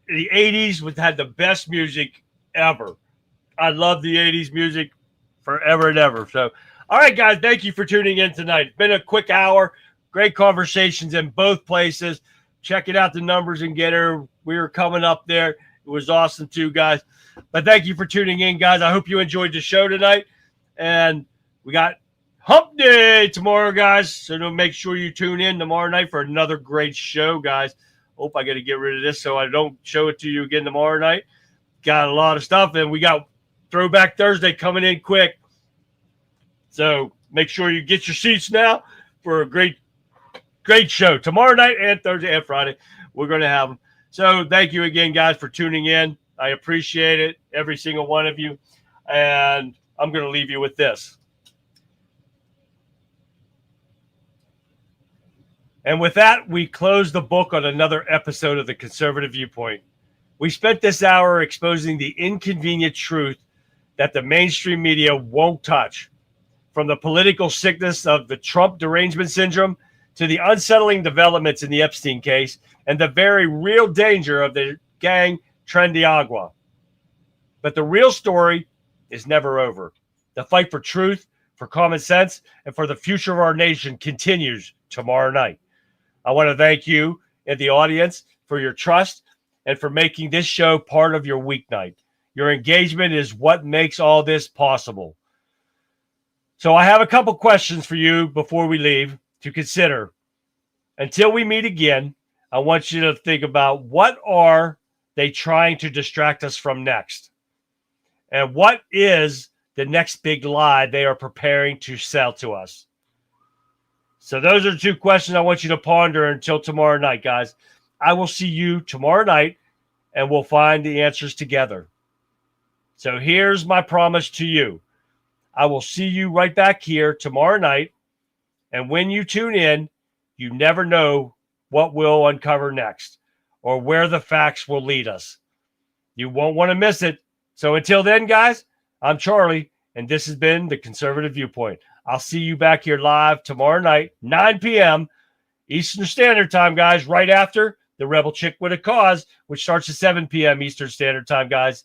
The 80s had the best music ever. I love the 80s music forever and ever. So, all right, guys, thank you for tuning in tonight. It's been a quick hour. Great conversations in both places. Checking out the numbers and Getter. We were coming up there. It was awesome, too, guys. But thank you for tuning in, guys. I hope you enjoyed the show tonight. And we got Hump Day tomorrow, guys. So make sure you tune in tomorrow night for another great show, guys. Hope I got to get rid of this so I don't show it to you again tomorrow night. Got a lot of stuff, and we got Throwback Thursday coming in quick. So make sure you get your seats now for a great show. Tomorrow night and Thursday and Friday, we're going to have them. So thank you again, guys, for tuning in. I appreciate it, every single one of you. And I'm going to leave you with this. And with that, we close the book on another episode of The Conservative Viewpoint. We spent this hour exposing the inconvenient truth that the mainstream media won't touch, from the political sickness of the Trump derangement syndrome to the unsettling developments in the Epstein case and the very real danger of the gang Tren Agua. But the real story is never over. The fight for truth, for common sense, and for the future of our nation continues tomorrow night. I want to thank you and the audience for your trust and for making this show part of your weeknight. Your engagement is what makes all this possible. So I have a couple questions for you before we leave to consider. Until we meet again, I want you to think about, what are they trying to distract us from next? And what is the next big lie they are preparing to sell to us? So those are two questions I want you to ponder until tomorrow night, guys. I will see you tomorrow night, and we'll find the answers together. So here's my promise to you. I will see you right back here tomorrow night. And when you tune in, you never know what we'll uncover next or where the facts will lead us. You won't want to miss it. So until then, guys, I'm Charlie, and this has been The Conservative Viewpoint. I'll see you back here live tomorrow night, 9 p.m. Eastern Standard Time, guys, right after The Rebel Chick with a Cause, which starts at 7 p.m. Eastern Standard Time, guys.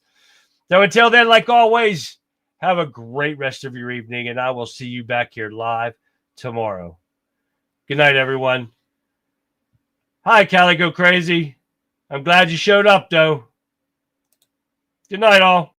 So until then, like always, have a great rest of your evening, and I will see you back here live tomorrow. Good night, everyone. Hi, Calico Crazy. I'm glad you showed up, though. Good night, all.